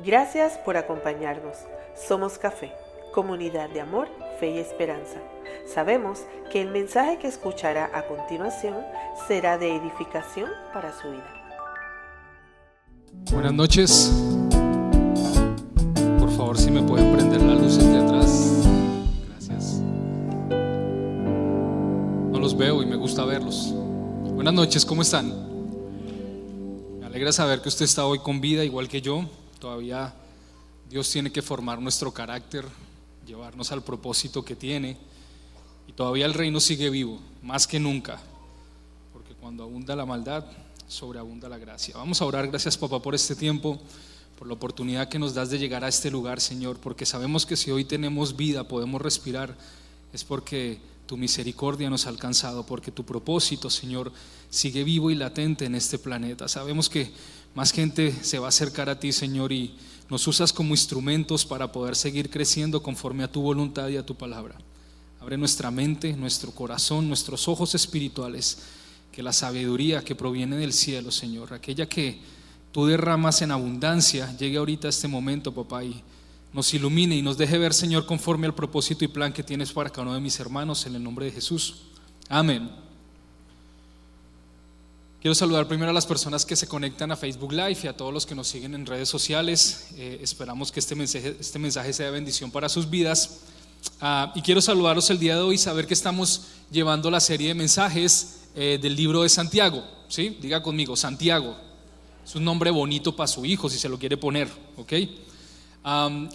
Gracias por acompañarnos. Somos Café, comunidad de amor, fe y esperanza. Sabemos que el mensaje que escuchará a continuación será de edificación para su vida. Buenas noches. Por favor, si me pueden prender las luces de atrás. Gracias. No los veo y me gusta verlos. Buenas noches, ¿cómo están? Me alegra saber que usted está hoy con vida, igual que yo. Todavía Dios tiene que formar nuestro carácter, llevarnos al propósito que tiene, y todavía el reino sigue vivo, más que nunca, porque cuando abunda la maldad, sobreabunda la gracia. Vamos a orar. Gracias, papá, por este tiempo, por la oportunidad que nos das de llegar a este lugar, Señor, porque sabemos que si hoy tenemos vida, podemos respirar, es porque tu misericordia nos ha alcanzado, porque tu propósito, Señor, sigue vivo y latente en este planeta. Sabemos que más gente se va a acercar a ti, Señor, y nos usas como instrumentos para poder seguir creciendo conforme a tu voluntad y a tu palabra. Abre nuestra mente, nuestro corazón, nuestros ojos espirituales, que la sabiduría que proviene del cielo, Señor, aquella que tú derramas en abundancia, llegue ahorita a este momento, papá, y nos ilumine y nos deje ver, Señor, conforme al propósito y plan que tienes para cada uno de mis hermanos, en el nombre de Jesús. Amén. Quiero saludar primero a las personas que se conectan a Facebook Live y a todos los que nos siguen en redes sociales. Esperamos que este mensaje sea de bendición para sus vidas. Y quiero saludarlos el día de hoy y saber que estamos llevando la serie de mensajes del libro de Santiago. ¿Sí? Diga conmigo, Santiago. Es un nombre bonito para su hijo si se lo quiere poner, ¿ok?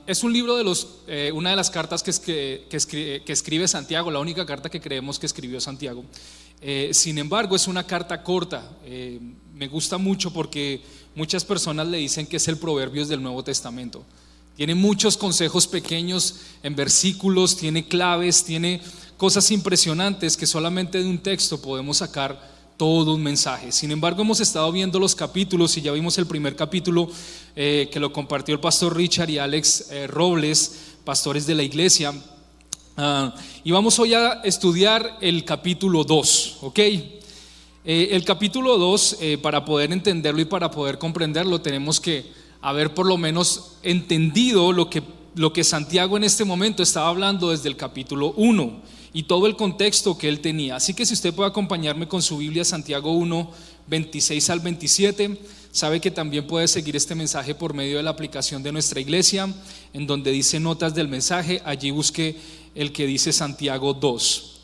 Es un libro de una de las cartas que escribe Santiago, la única carta que creemos que escribió Santiago. Sin embargo, es una carta corta. Me gusta mucho porque muchas personas le dicen que es el Proverbios del Nuevo Testamento. Tiene muchos consejos pequeños en versículos, tiene claves, tiene cosas impresionantes que solamente de un texto podemos sacar todo un mensaje. Sin embargo, hemos estado viendo los capítulos y ya vimos el primer capítulo que lo compartió el pastor Richard y Alex Robles, pastores de la iglesia. Y vamos hoy a estudiar el capítulo 2, ¿ok? El capítulo 2, para poder entenderlo y para poder comprenderlo, tenemos que haber por lo menos entendido lo que Santiago en este momento estaba hablando desde el capítulo 1 y todo el contexto que él tenía. Así que si usted puede acompañarme con su Biblia, Santiago 1, 26 al 27, sabe que también puede seguir este mensaje por medio de la aplicación de nuestra iglesia, en donde dice notas del mensaje, allí busque el que dice Santiago 2.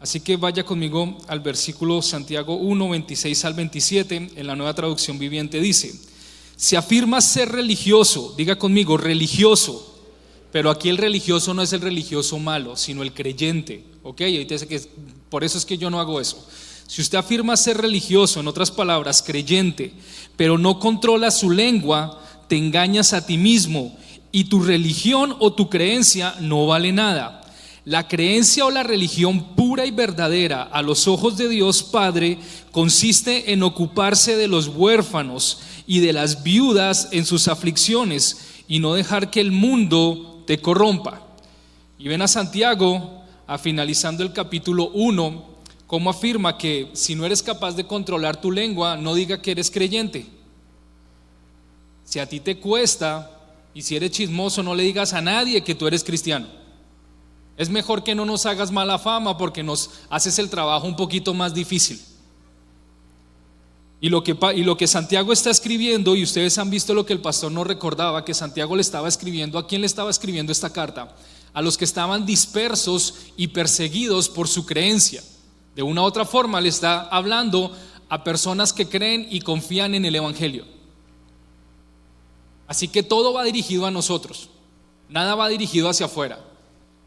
Así que vaya conmigo al versículo Santiago 1, 26 al 27, en la Nueva Traducción Viviente dice: si afirmas ser religioso, diga conmigo, religioso. Pero aquí el religioso no es el religioso malo, sino el creyente, ¿ok? Y dice que por eso es que yo no hago eso. Si usted afirma ser religioso, en otras palabras, creyente, pero no controla su lengua, te engañas a ti mismo y tu religión o tu creencia no vale nada. La creencia o la religión pura y verdadera a los ojos de Dios Padre consiste en ocuparse de los huérfanos y de las viudas en sus aflicciones y no dejar que el mundo te corrompa. Y ven a Santiago, finalizando el capítulo 1, cómo afirma que si no eres capaz de controlar tu lengua, no diga que eres creyente. Si a ti te cuesta y si eres chismoso, no le digas a nadie que tú eres cristiano. Es mejor que no nos hagas mala fama porque nos haces el trabajo un poquito más difícil. Y lo que Santiago está escribiendo, y ustedes han visto lo que el pastor nos recordaba, que Santiago le estaba escribiendo. ¿A quién le estaba escribiendo esta carta? A los que estaban dispersos y perseguidos por su creencia. De una u otra forma le está hablando a personas que creen y confían en el evangelio. Así que todo va dirigido a nosotros, nada va dirigido hacia afuera.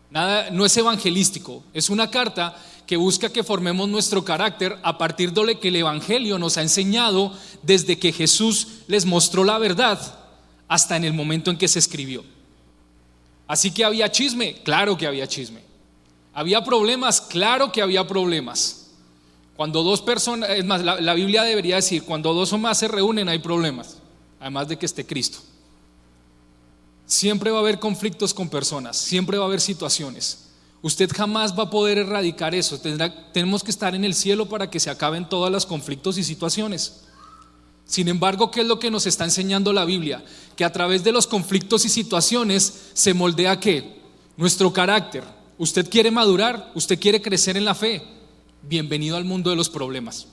Nada, no es evangelístico, es una carta que busca que formemos nuestro carácter a partir de lo que el evangelio nos ha enseñado desde que Jesús les mostró la verdad hasta en el momento en que se escribió. Así que había chisme, claro que había chisme. Había problemas, claro que había problemas. Cuando dos personas, es más, la Biblia debería decir, cuando dos o más se reúnen hay problemas, además de que esté Cristo. Siempre va a haber conflictos con personas, siempre va a haber situaciones. Usted jamás va a poder erradicar eso. Tenemos que estar en el cielo para que se acaben todos los conflictos y situaciones. Sin embargo, ¿qué es lo que nos está enseñando la Biblia? Que a través de los conflictos y situaciones se moldea ¿qué? Nuestro carácter. Usted quiere madurar, usted quiere crecer en la fe. Bienvenido al mundo de los problemas.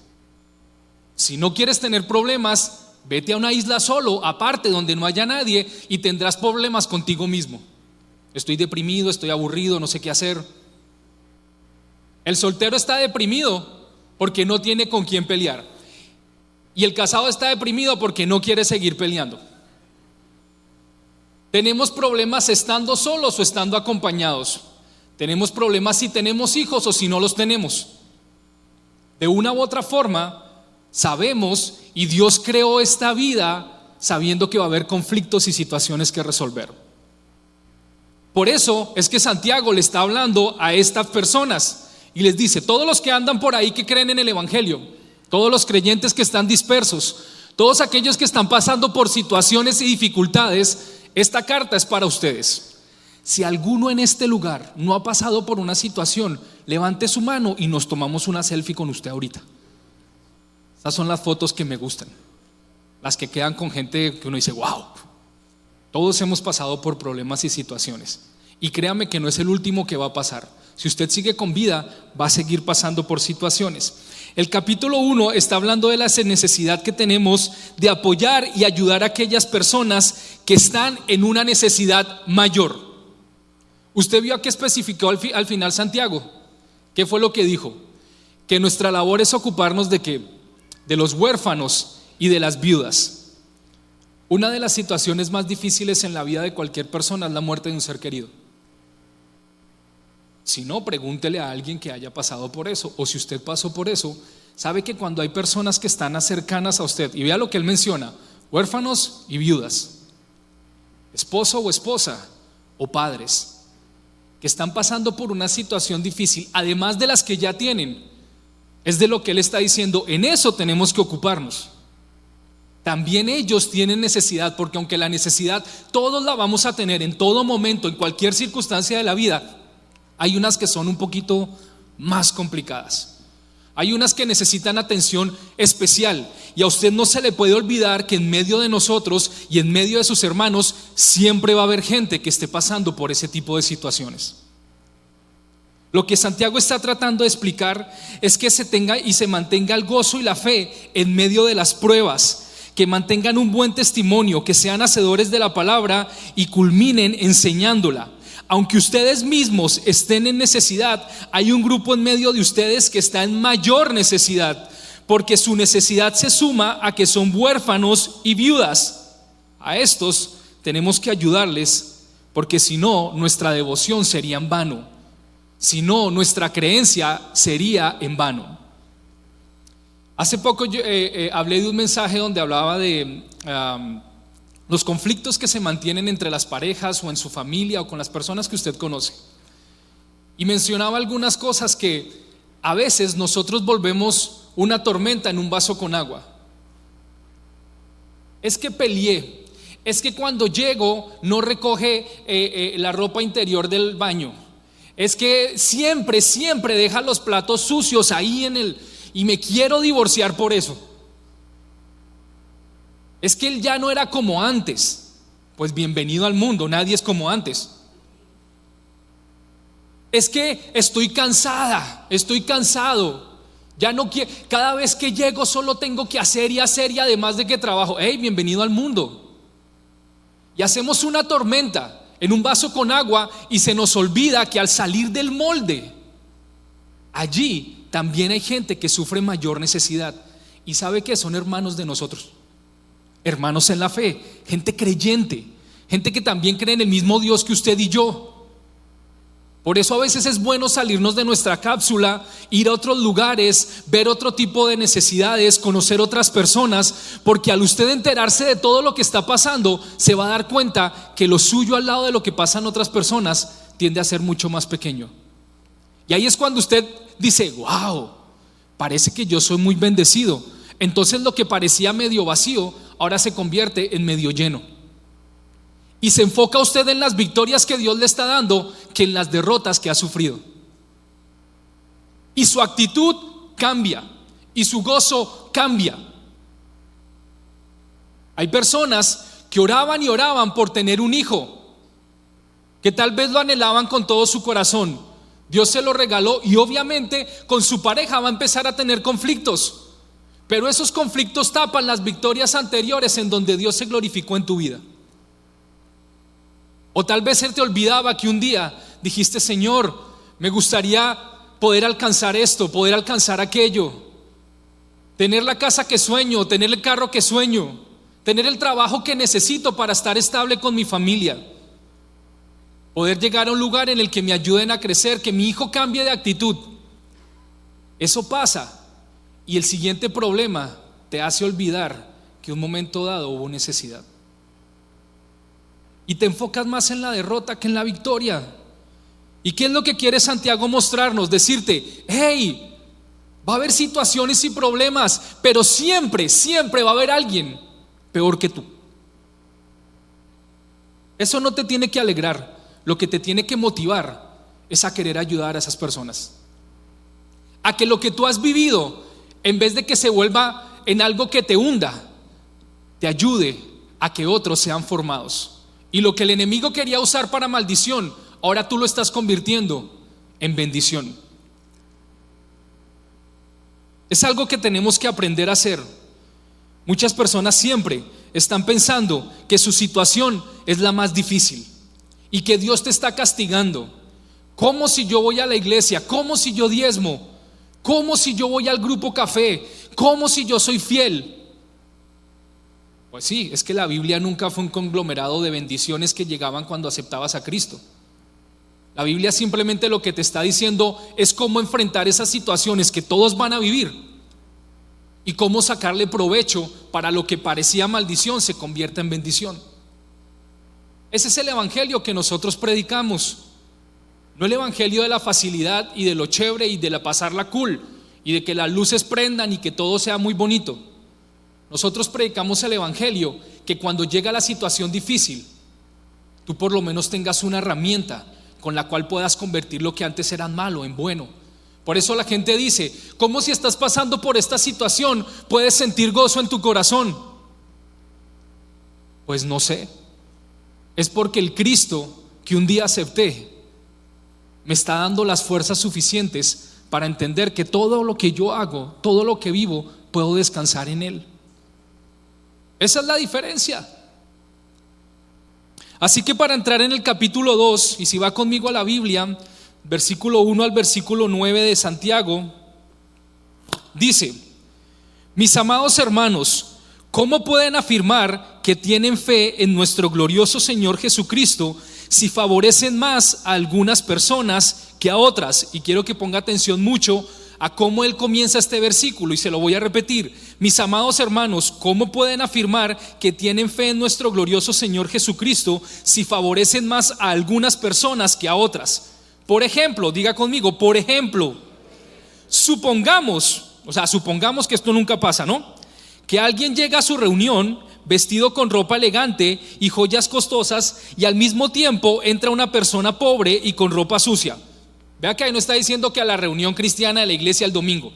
Si no quieres tener problemas, vete a una isla solo, aparte, donde no haya nadie, y tendrás problemas contigo mismo. Estoy deprimido, estoy aburrido, no sé qué hacer. El soltero está deprimido porque no tiene con quién pelear. Y el casado está deprimido porque no quiere seguir peleando. Tenemos problemas estando solos o estando acompañados. Tenemos problemas si tenemos hijos o si no los tenemos. De una u otra forma, sabemos, y Dios creó esta vida sabiendo que va a haber conflictos y situaciones que resolver. Por eso es que Santiago le está hablando a estas personas y les dice: todos los que andan por ahí que creen en el evangelio, todos los creyentes que están dispersos, todos aquellos que están pasando por situaciones y dificultades, esta carta es para ustedes. Si alguno en este lugar no ha pasado por una situación, levante su mano y nos tomamos una selfie con usted ahorita. Estas son las fotos que me gustan, las que quedan con gente que uno dice: wow. Todos hemos pasado por problemas y situaciones, y créame que no es el último que va a pasar. Si usted sigue con vida, va a seguir pasando por situaciones. El capítulo 1 está hablando de la necesidad que tenemos de apoyar y ayudar a aquellas personas que están en una necesidad mayor. Usted vio que especificó al final Santiago. ¿Qué fue lo que dijo? Que nuestra labor es ocuparnos de ¿qué? De los huérfanos y de las viudas. Una de las situaciones más difíciles en la vida de cualquier persona es la muerte de un ser querido. Si no, pregúntele a alguien que haya pasado por eso, o si usted pasó por eso, sabe que cuando hay personas que están cercanas a usted, y vea lo que él menciona: huérfanos y viudas, esposo o esposa o padres, que están pasando por una situación difícil, además de las que ya tienen, es de lo que él está diciendo. En eso tenemos que ocuparnos. También ellos tienen necesidad, porque aunque la necesidad todos la vamos a tener en todo momento, en cualquier circunstancia de la vida, hay unas que son un poquito más complicadas. Hay unas que necesitan atención especial, y a usted no se le puede olvidar que en medio de nosotros y en medio de sus hermanos siempre va a haber gente que esté pasando por ese tipo de situaciones. Lo que Santiago está tratando de explicar es que se tenga y se mantenga el gozo y la fe en medio de las pruebas, que mantengan un buen testimonio, que sean hacedores de la palabra y culminen enseñándola. Aunque ustedes mismos estén en necesidad, hay un grupo en medio de ustedes que está en mayor necesidad, porque su necesidad se suma a que son huérfanos y viudas. A estos tenemos que ayudarles, porque si no, nuestra devoción sería en vano. Si no, nuestra creencia sería en vano. Hace poco yo hablé de un mensaje donde hablaba de los conflictos que se mantienen entre las parejas o en su familia o con las personas que usted conoce, y mencionaba algunas cosas que a veces nosotros volvemos una tormenta en un vaso con agua. Es que peleé, es que cuando llego no recoge la ropa interior del baño, es que siempre deja los platos sucios ahí y me quiero divorciar por eso. Es que él ya no era como antes. Pues bienvenido al mundo, nadie es como antes. Es que estoy cansada, estoy cansado, ya no quiero, cada vez que llego solo tengo que hacer y además de que trabajo. Hey, bienvenido al mundo. Y hacemos una tormenta en un vaso con agua y se nos olvida que al salir del molde, allí también hay gente que sufre mayor necesidad. Y sabe que son hermanos de nosotros, hermanos en la fe, gente creyente, gente que también cree en el mismo Dios que usted y yo. Por eso a veces es bueno salirnos de nuestra cápsula, ir a otros lugares, ver otro tipo de necesidades, conocer otras personas, porque al usted enterarse de todo lo que está pasando, se va a dar cuenta que lo suyo al lado de lo que pasan otras personas tiende a ser mucho más pequeño. Y ahí es cuando usted dice: wow, parece que yo soy muy bendecido. Entonces lo que parecía medio vacío ahora se convierte en medio lleno. Y se enfoca usted en las victorias que Dios le está dando que en las derrotas que ha sufrido. Y su actitud cambia y su gozo cambia. Hay personas que oraban y oraban por tener un hijo, que tal vez lo anhelaban con todo su corazón. Dios se lo regaló y obviamente con su pareja va a empezar a tener conflictos, pero esos conflictos tapan las victorias anteriores en donde Dios se glorificó en tu vida. O tal vez se te olvidaba que un día dijiste: Señor, me gustaría poder alcanzar esto, poder alcanzar aquello, tener la casa que sueño, tener el carro que sueño, tener el trabajo que necesito para estar estable con mi familia, poder llegar a un lugar en el que me ayuden a crecer, que mi hijo cambie de actitud. Eso pasa y el siguiente problema te hace olvidar que un momento dado hubo necesidad y te enfocas más en la derrota que en la victoria. ¿Y qué es lo que quiere Santiago mostrarnos? Decirte: hey, va a haber situaciones y problemas, pero siempre va a haber alguien peor que tú. Eso no te tiene que alegrar. Lo que te tiene que motivar es a querer ayudar a esas personas, a que lo que tú has vivido, en vez de que se vuelva en algo que te hunda, te ayude a que otros sean formados. Y lo que el enemigo quería usar para maldición, ahora tú lo estás convirtiendo en bendición. Es algo que tenemos que aprender a hacer. Muchas personas siempre están pensando que su situación es la más difícil y que Dios te está castigando. ¿Cómo si yo voy a la iglesia? ¿Cómo si yo diezmo? ¿Cómo si yo voy al grupo café? ¿Cómo si yo soy fiel? Pues sí, es que la Biblia nunca fue un conglomerado de bendiciones que llegaban cuando aceptabas a Cristo. La Biblia simplemente lo que te está diciendo es cómo enfrentar esas situaciones que todos van a vivir y cómo sacarle provecho para lo que parecía maldición se convierta en bendición. Ese es el evangelio que nosotros predicamos, no el evangelio de la facilidad y de lo chévere y de la pasarla cool y de que las luces prendan y que todo sea muy bonito. Nosotros predicamos el evangelio que cuando llega la situación difícil, tú por lo menos tengas una herramienta con la cual puedas convertir lo que antes era malo en bueno. Por eso la gente dice: ¿cómo si estás pasando por esta situación puedes sentir gozo en tu corazón? Pues no sé, es porque el Cristo que un día acepté me está dando las fuerzas suficientes para entender que todo lo que yo hago, todo lo que vivo, puedo descansar en Él. Esa es la diferencia. Así que para entrar en el capítulo 2, y si va conmigo a la Biblia, versículo 1 al versículo 9 de Santiago, dice: mis amados hermanos, ¿cómo pueden afirmar que tienen fe en nuestro glorioso Señor Jesucristo si favorecen más a algunas personas que a otras? Y quiero que ponga atención mucho a cómo él comienza este versículo, y se lo voy a repetir: mis amados hermanos, ¿cómo pueden afirmar que tienen fe en nuestro glorioso Señor Jesucristo si favorecen más a algunas personas que a otras? Por ejemplo, diga conmigo, por ejemplo, supongamos que esto nunca pasa, ¿no? Que alguien llega a su reunión vestido con ropa elegante y joyas costosas, y al mismo tiempo entra una persona pobre y con ropa sucia. Vea que ahí no está diciendo que a la reunión cristiana de la iglesia el domingo.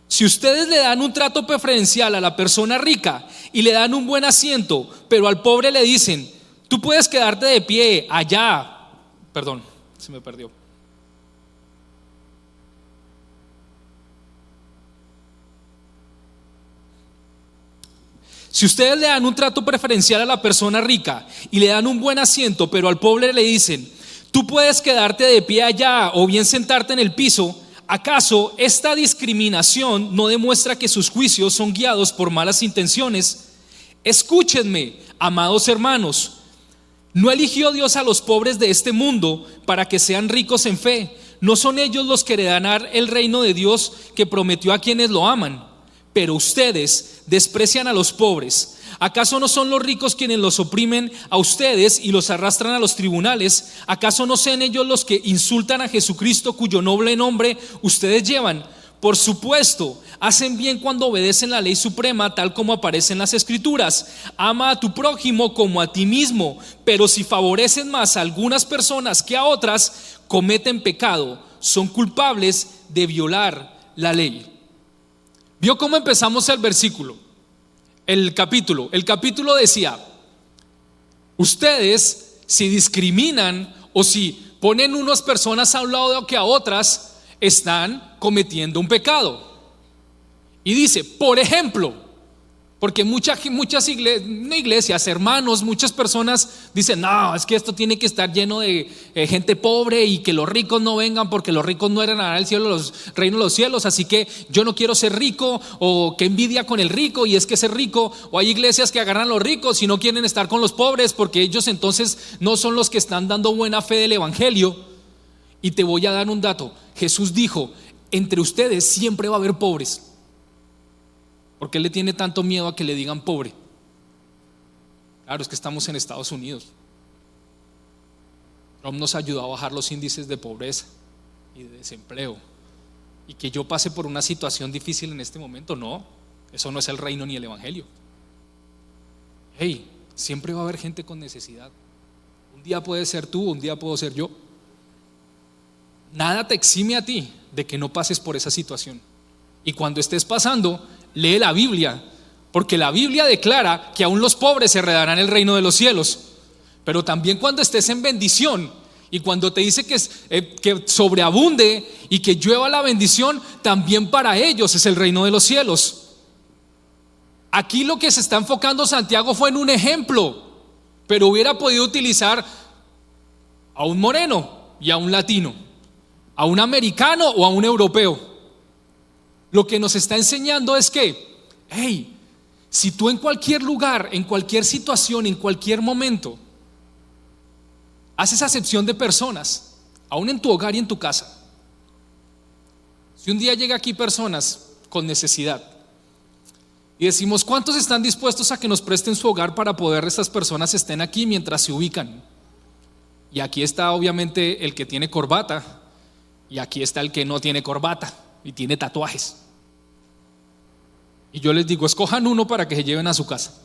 Si ustedes le dan un trato preferencial a la persona rica y le dan un buen asiento, pero al pobre le dicen: tú puedes quedarte de pie allá. Perdón, se me perdió. Si ustedes le dan un trato preferencial a la persona rica y le dan un buen asiento, pero al pobre le dicen: tú puedes quedarte de pie allá o bien sentarte en el piso, ¿acaso esta discriminación no demuestra que sus juicios son guiados por malas intenciones? Escúchenme, amados hermanos, ¿no eligió Dios a los pobres de este mundo para que sean ricos en fe? ¿No son ellos los que heredarán el reino de Dios que prometió a quienes lo aman? Pero ustedes desprecian a los pobres. ¿Acaso no son los ricos quienes los oprimen a ustedes y los arrastran a los tribunales? ¿Acaso no sean ellos los que insultan a Jesucristo, cuyo noble nombre ustedes llevan? Por supuesto, hacen bien cuando obedecen la ley suprema, tal como aparece en las Escrituras: ama a tu prójimo como a ti mismo. Pero si favorecen más a algunas personas que a otras, cometen pecado, son culpables de violar la ley. ¿Vio cómo empezamos el versículo? El capítulo decía: ustedes, si discriminan o si ponen unas personas a un lado que a otras, están cometiendo un pecado. Y dice, por ejemplo, porque muchas iglesias, hermanos, muchas personas dicen: no, es que esto tiene que estar lleno de gente pobre y que los ricos no vengan porque los ricos no heredarán el cielo, los reinos de los cielos, así que yo no quiero ser rico, o que envidia con el rico y es que ser rico. O hay iglesias que agarran a los ricos y no quieren estar con los pobres porque ellos entonces no son los que están dando buena fe del evangelio. Y te voy a dar un dato: Jesús dijo: entre ustedes siempre va a haber pobres. ¿Por qué le tiene tanto miedo a que le digan pobre? Claro, es que estamos en Estados Unidos. Trump nos ayudó a bajar los índices de pobreza y de desempleo. Y que yo pase por una situación difícil en este momento, no, eso no es el reino ni el evangelio. Hey, siempre va a haber gente con necesidad. Un día puedes ser tú, un día puedo ser yo. Nada te exime a ti de que no pases por esa situación. Y cuando estés pasando, lee la Biblia, porque la Biblia declara que aún los pobres se heredarán el reino de los cielos. Pero también cuando estés en bendición y cuando te dice que sobreabunde y que llueva la bendición, también para ellos es el reino de los cielos. Aquí lo que se está enfocando Santiago fue en un ejemplo, pero hubiera podido utilizar a un moreno y a un latino, a un americano o a un europeo. Lo que nos está enseñando es que, hey, si tú en cualquier lugar, en cualquier situación, en cualquier momento, haces acepción de personas, aún en tu hogar y en tu casa. Si un día llega aquí personas con necesidad y decimos: ¿cuántos están dispuestos a que nos presten su hogar para poder estas personas estén aquí mientras se ubican? Y aquí está obviamente el que tiene corbata, y aquí está el que no tiene corbata y tiene tatuajes. Y yo les digo: escojan uno para que se lleven a su casa.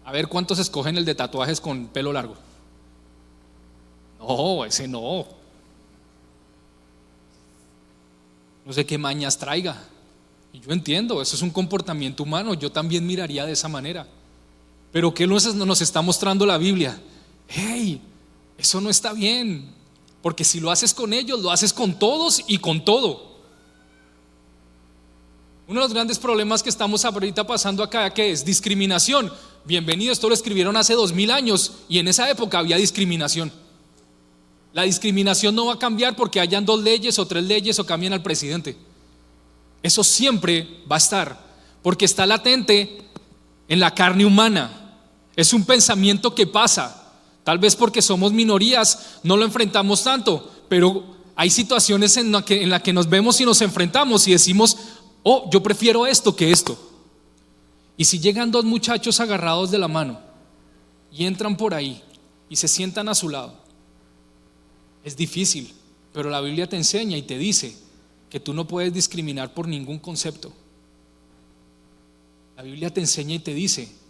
A ver cuántos escogen el de tatuajes con pelo largo. No, ese no. No sé qué mañas traiga. Y yo entiendo, eso es un comportamiento humano. Yo también miraría de esa manera. Pero ¿qué nos está mostrando la Biblia? Hey, eso no está bien. Porque si lo haces con ellos, lo haces con todos y con todo. Uno de los grandes problemas que estamos ahorita pasando acá, ¿qué es? Discriminación. Bienvenido, esto lo escribieron hace 2000 años y en esa época había discriminación. La discriminación no va a cambiar porque hayan 2 leyes o 3 leyes o cambien al presidente. Eso siempre va a estar, porque está latente en la carne humana. Es un pensamiento que pasa. Tal vez porque somos minorías no lo enfrentamos tanto, pero hay situaciones en la que nos vemos y nos enfrentamos y decimos: oh, yo prefiero esto que esto. Y si llegan 2 muchachos agarrados de la mano y entran por ahí y se sientan a su lado, es difícil, pero la Biblia te enseña y te dice que tú no puedes discriminar por ningún concepto. La Biblia te enseña y te dice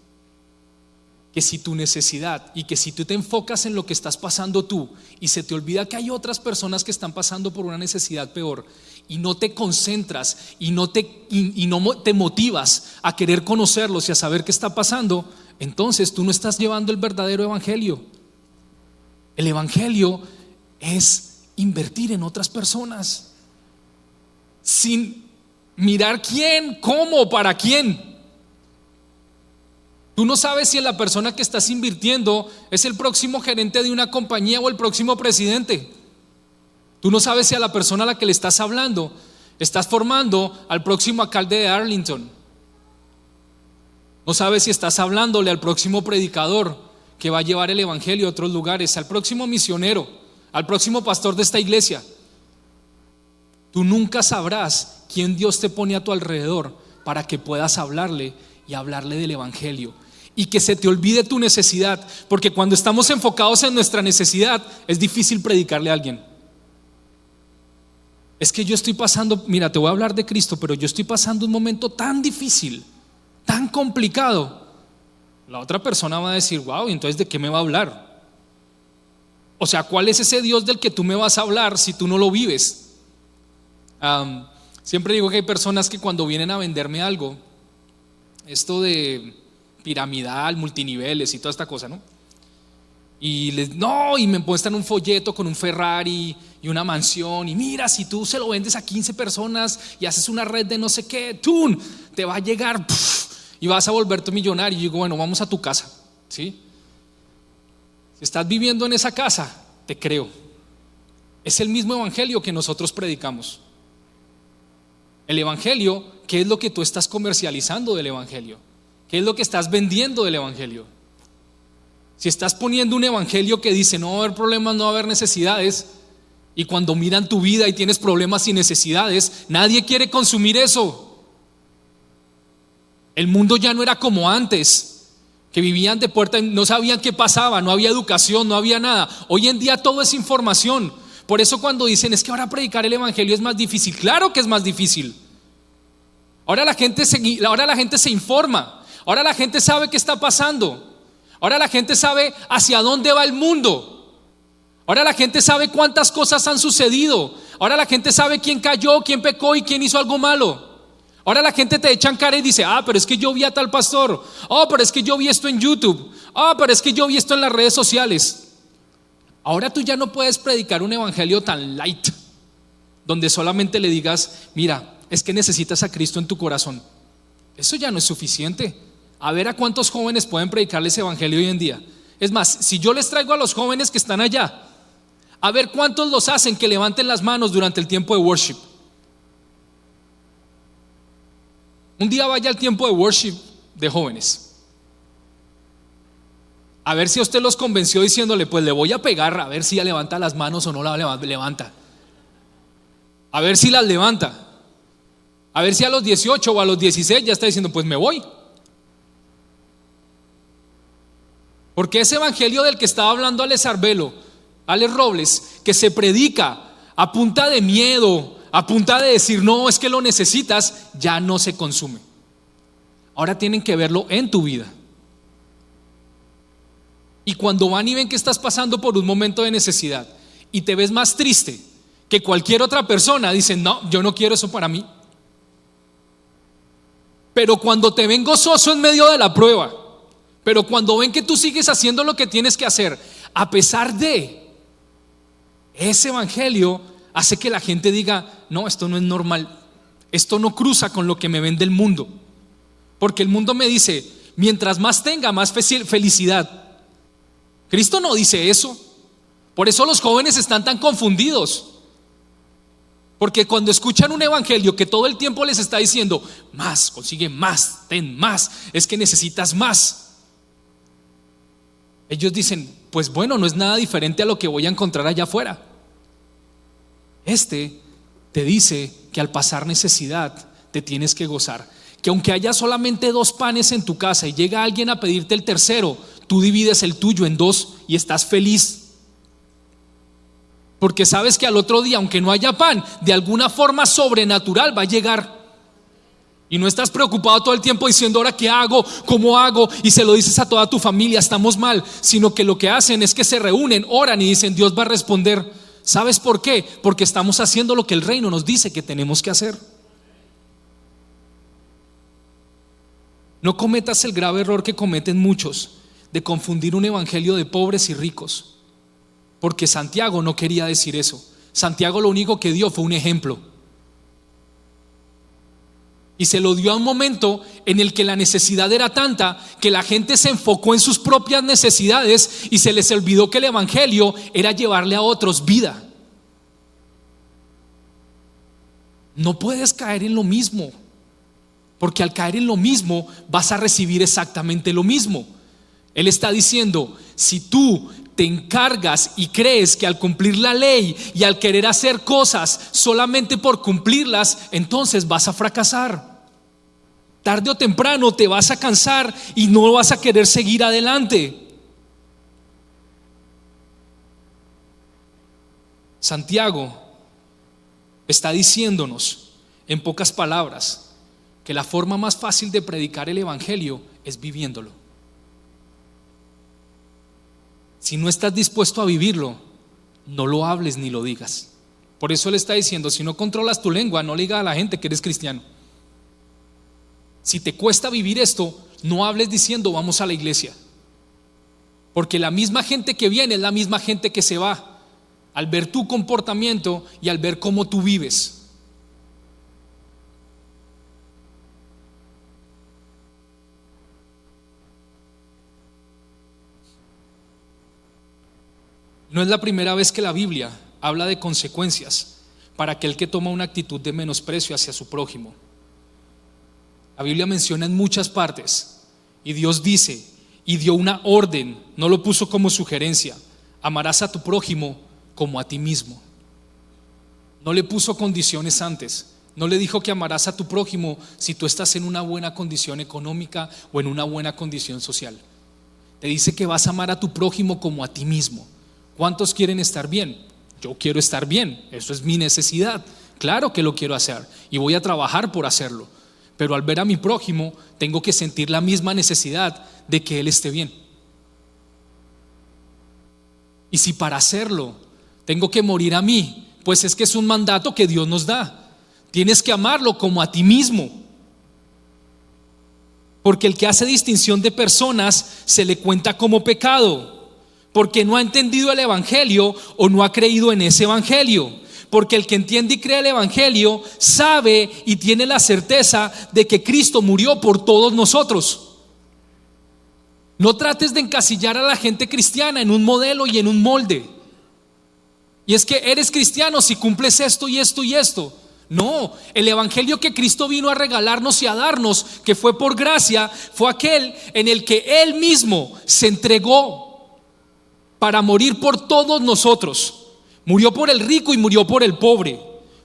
que si tu necesidad y que si tú te enfocas en lo que estás pasando tú y se te olvida que hay otras personas que están pasando por una necesidad peor, y no te concentras y no te motivas a querer conocerlos y a saber qué está pasando, entonces tú no estás llevando el verdadero evangelio. El evangelio es invertir en otras personas sin mirar quién, cómo, para quién. Tú no sabes si la persona que estás invirtiendo es el próximo gerente de una compañía o el próximo presidente. Tú no sabes si a la persona a la que le estás hablando estás formando al próximo alcalde de Arlington. No sabes si estás hablándole al próximo predicador que va a llevar el evangelio a otros lugares, al próximo misionero, al próximo pastor de esta iglesia. Tú nunca sabrás quién Dios te pone a tu alrededor para que puedas hablarle y hablarle del evangelio. Y que se te olvide tu necesidad, porque cuando estamos enfocados en nuestra necesidad es difícil predicarle a alguien. Es que yo estoy pasando, mira, te voy a hablar de Cristo, pero yo estoy pasando un momento tan difícil, tan complicado. La otra persona va a decir: wow, ¿y entonces de qué me va a hablar? O sea, ¿cuál es ese Dios del que tú me vas a hablar si tú no lo vives? Siempre digo que hay personas que cuando vienen a venderme algo, esto de piramidal, multiniveles y toda esta cosa, ¿no? Y me muestran un folleto con un Ferrari y una mansión, y mira, si tú se lo vendes a 15 personas y haces una red de no sé qué, ¡tum!, te va a llegar y vas a volverte millonario. Y digo, bueno, vamos a tu casa, ¿sí? Si estás viviendo en esa casa, te creo. Es el mismo evangelio que nosotros predicamos. El evangelio, ¿qué es lo que tú estás comercializando del evangelio? ¿Qué es lo que estás vendiendo del evangelio? Si estás poniendo un evangelio que dice no va a haber problemas, no va a haber necesidades, y cuando miran tu vida y tienes problemas y necesidades, nadie quiere consumir eso. El mundo ya no era como antes, que vivían de puerta y no sabían qué pasaba, no había educación, no había nada. Hoy en día todo es información. Por eso cuando dicen es que ahora predicar el evangelio es más difícil, claro que es más difícil. Ahora la gente se informa, ahora la gente sabe qué está pasando. Ahora la gente sabe hacia dónde va el mundo. Ahora la gente sabe cuántas cosas han sucedido. Ahora la gente sabe quién cayó, quién pecó y quién hizo algo malo. Ahora la gente te echa en cara y dice, pero es que yo vi a tal pastor. Pero es que yo vi esto en YouTube. Pero es que yo vi esto en las redes sociales. Ahora tú ya no puedes predicar un evangelio tan light, donde solamente le digas, mira, es que necesitas a Cristo en tu corazón. Eso ya no es suficiente. A ver a cuántos jóvenes pueden predicarles evangelio hoy en día. Es más, si yo les traigo a los jóvenes que están allá, a ver cuántos los hacen que levanten las manos durante el tiempo de worship. Un día vaya al tiempo de worship de jóvenes, a ver si a usted los convenció diciéndole, pues le voy a pegar, a ver si ya levanta las manos o no la levanta. A ver si las levanta. A ver si a los 18 o a los 16 ya está diciendo, pues me voy. Porque ese evangelio del que estaba hablando Alex Robles, que se predica a punta de miedo, a punta de decir no, es que lo necesitas, ya no se consume. Ahora tienen que verlo en tu vida. Y cuando van y ven que estás pasando por un momento de necesidad y te ves más triste que cualquier otra persona, dicen no, yo no quiero eso para mí. Pero cuando te ven gozoso en medio de la prueba, pero cuando ven que tú sigues haciendo lo que tienes que hacer, a pesar de ese evangelio, hace que la gente diga, no, esto no es normal, esto no cruza con lo que me vende el mundo. Porque el mundo me dice, mientras más tenga, más felicidad. Cristo no dice eso. Por eso los jóvenes están tan confundidos. Porque cuando escuchan un evangelio que todo el tiempo les está diciendo, más, consigue más, ten más, es que necesitas más, ellos dicen, pues bueno, no es nada diferente a lo que voy a encontrar allá afuera. Este te dice que al pasar necesidad te tienes que gozar, que aunque haya solamente 2 panes en tu casa y llega alguien a pedirte el tercero, tú divides el tuyo en 2 y estás feliz, porque sabes que al otro día, aunque no haya pan, de alguna forma sobrenatural va a llegar. Y no estás preocupado todo el tiempo diciendo ahora qué hago, cómo hago, y se lo dices a toda tu familia, estamos mal, sino que lo que hacen es que se reúnen, oran y dicen Dios va a responder. ¿Sabes por qué? Porque estamos haciendo lo que el reino nos dice que tenemos que hacer. No cometas el grave error que cometen muchos de confundir un evangelio de pobres y ricos, porque Santiago no quería decir eso. Santiago lo único que dio fue un ejemplo. Y se lo dio a un momento en el que la necesidad era tanta que la gente se enfocó en sus propias necesidades y se les olvidó que el evangelio era llevarle a otros vida. No puedes caer en lo mismo, porque al caer en lo mismo vas a recibir exactamente lo mismo. Él está diciendo, si tú te encargas y crees que al cumplir la ley y al querer hacer cosas solamente por cumplirlas, entonces vas a fracasar. Tarde o temprano te vas a cansar y no vas a querer seguir adelante. Santiago está diciéndonos en pocas palabras que la forma más fácil de predicar el evangelio es viviéndolo. Si no estás dispuesto a vivirlo, no lo hables ni lo digas. Por eso Él está diciendo, si no controlas tu lengua, no le digas a la gente que eres cristiano. Si te cuesta vivir esto, no hables diciendo vamos a la iglesia. Porque la misma gente que viene es la misma gente que se va, al ver tu comportamiento y al ver cómo tú vives. No es la primera vez que la Biblia habla de consecuencias para aquel que toma una actitud de menosprecio hacia su prójimo. La Biblia menciona en muchas partes y Dios dice y dio una orden, no lo puso como sugerencia: amarás a tu prójimo como a ti mismo. No le puso condiciones antes, no le dijo que amarás a tu prójimo si tú estás en una buena condición económica o en una buena condición social. Te dice que vas a amar a tu prójimo como a ti mismo. ¿Cuántos quieren estar bien? Yo quiero estar bien, eso es mi necesidad. Claro que lo quiero hacer y voy a trabajar por hacerlo. Pero al ver a mi prójimo, tengo que sentir la misma necesidad de que él esté bien. Y si para hacerlo tengo que morir a mí, pues es que es un mandato que Dios nos da. Tienes que amarlo como a ti mismo. Porque el que hace distinción de personas se le cuenta como pecado. Porque no ha entendido el evangelio o no ha creído en ese evangelio. Porque el que entiende y cree el evangelio sabe y tiene la certeza de que Cristo murió por todos nosotros. No trates de encasillar a la gente cristiana en un modelo y en un molde. Y es que eres cristiano si cumples esto y esto y esto. No, el evangelio que Cristo vino a regalarnos y a darnos, que fue por gracia, fue aquel en el que Él mismo se entregó para morir por todos nosotros. Murió por el rico y murió por el pobre.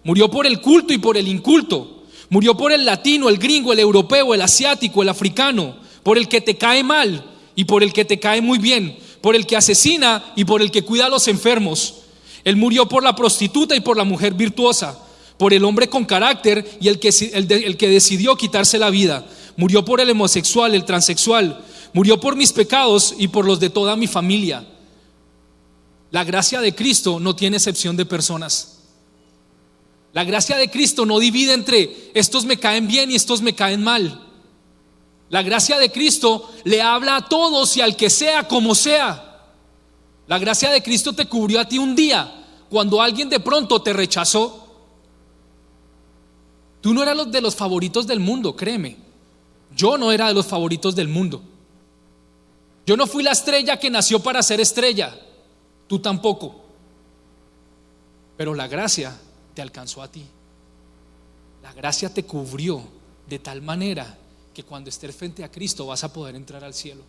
Murió por el culto y por el inculto. Murió por el latino, el gringo, el europeo, el asiático, el africano. Por el que te cae mal y por el que te cae muy bien. Por el que asesina y por el que cuida a los enfermos. Él murió por la prostituta y por la mujer virtuosa. Por el hombre con carácter y el que decidió quitarse la vida. Murió por el homosexual, el transexual. Murió por mis pecados y por los de toda mi familia. La gracia de Cristo no tiene excepción de personas. La gracia de Cristo no divide entre estos me caen bien y estos me caen mal. La gracia de Cristo le habla a todos y al que sea como sea. La gracia de Cristo te cubrió a ti un día cuando alguien de pronto te rechazó. Tú no eras de los favoritos del mundo, créeme. Yo no era de los favoritos del mundo. Yo no fui la estrella que nació para ser estrella. Tú tampoco. Pero la gracia te alcanzó a ti. La gracia te cubrió de tal manera que cuando estés frente a Cristo vas a poder entrar al cielo.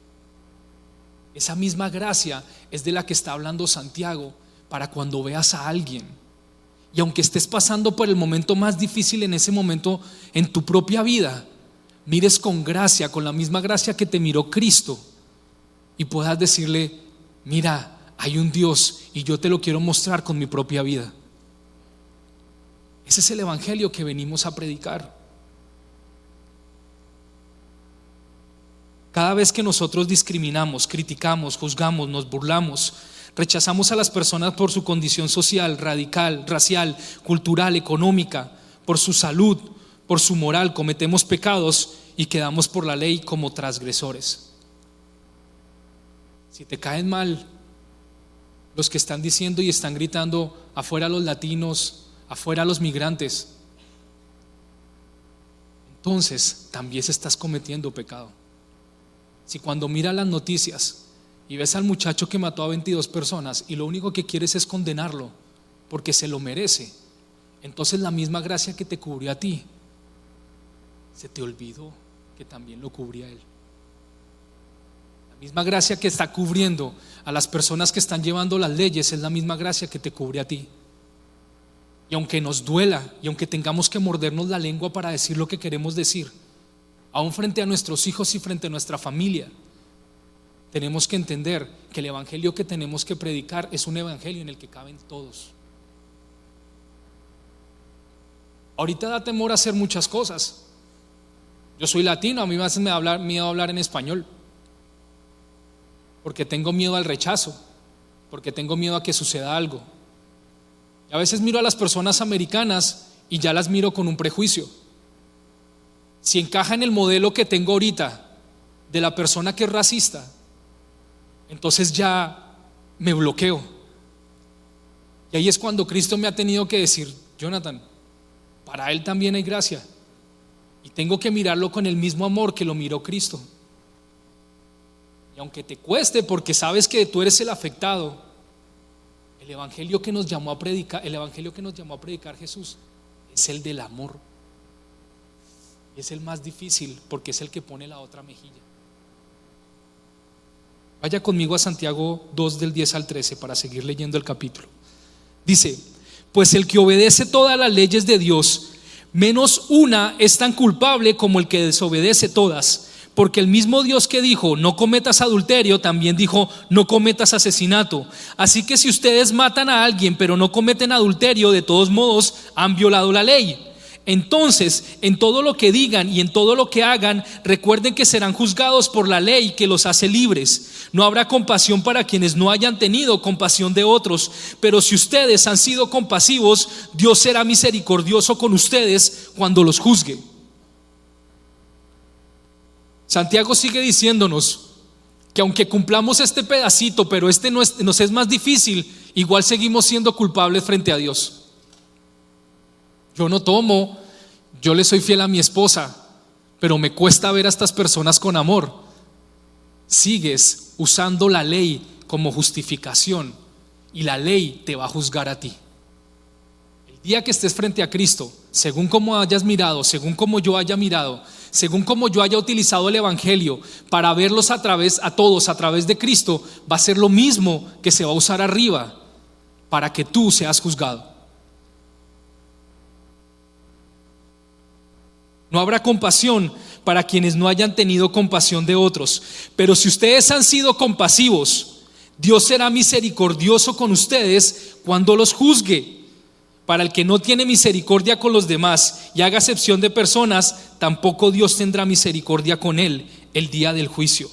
Esa misma gracia es de la que está hablando Santiago para cuando veas a alguien. Y aunque estés pasando por el momento más difícil en ese momento en tu propia vida, mires con gracia, con la misma gracia que te miró Cristo, y puedas decirle: mira, hay un Dios y yo te lo quiero mostrar con mi propia vida. Ese es el evangelio que venimos a predicar. Cada vez que nosotros discriminamos, criticamos, juzgamos, nos burlamos, rechazamos a las personas por su condición social, radical, racial, cultural, económica, por su salud, por su moral, cometemos pecados y quedamos por la ley como transgresores. Si te caen mal los que están diciendo y están gritando afuera los latinos, afuera los migrantes, entonces también estás cometiendo pecado. Si cuando miras las noticias y ves al muchacho que mató a 22 personas y lo único que quieres es condenarlo porque se lo merece, entonces la misma gracia que te cubrió a ti, se te olvidó que también lo cubría él. La misma gracia que está cubriendo a las personas que están llevando las leyes es la misma gracia que te cubre a ti. Y aunque nos duela y aunque tengamos que mordernos la lengua para decir lo que queremos decir, aún frente a nuestros hijos y frente a nuestra familia, tenemos que entender que el evangelio que tenemos que predicar es un evangelio en el que caben todos. Ahorita da temor a hacer muchas cosas. Yo soy latino, a mí me hace miedo hablar en español, porque tengo miedo al rechazo, porque tengo miedo a que suceda algo. Y a veces miro a las personas americanas y ya las miro con un prejuicio. Si encaja en el modelo que tengo ahorita de la persona que es racista, entonces ya me bloqueo. Y ahí es cuando Cristo me ha tenido que decir: Jonathan, para él también hay gracia, y tengo que mirarlo con el mismo amor que lo miró Cristo. Y aunque te cueste, porque sabes que tú eres el afectado, el evangelio que nos llamó a predicar, Jesús, es el del amor. Es el más difícil porque es el que pone la otra mejilla. Vaya conmigo a Santiago 2 del 10 al 13 para seguir leyendo el capítulo. Dice: pues el que obedece todas las leyes de Dios, menos una, es tan culpable como el que desobedece todas. Porque el mismo Dios que dijo: no cometas adulterio, también dijo: no cometas asesinato. Así que si ustedes matan a alguien pero no cometen adulterio, de todos modos han violado la ley. Entonces, en todo lo que digan y en todo lo que hagan, recuerden que serán juzgados por la ley que los hace libres. No habrá compasión para quienes no hayan tenido compasión de otros. Pero si ustedes han sido compasivos, Dios será misericordioso con ustedes cuando los juzgue. Santiago sigue diciéndonos que aunque cumplamos este pedacito, pero este nos es más difícil, igual seguimos siendo culpables frente a Dios. Yo no tomo, yo le soy fiel a mi esposa, pero me cuesta ver a estas personas con amor. Sigues usando la ley como justificación y la ley te va a juzgar a ti. El día que estés frente a Cristo, según como hayas mirado, según como yo haya mirado, según como yo haya utilizado el evangelio para verlos a todos a través de Cristo, va a ser lo mismo que se va a usar arriba para que tú seas juzgado. No habrá compasión para quienes no hayan tenido compasión de otros. Pero si ustedes han sido compasivos, Dios será misericordioso con ustedes cuando los juzgue. Para el que no tiene misericordia con los demás y haga acepción de personas, tampoco Dios tendrá misericordia con él el día del juicio.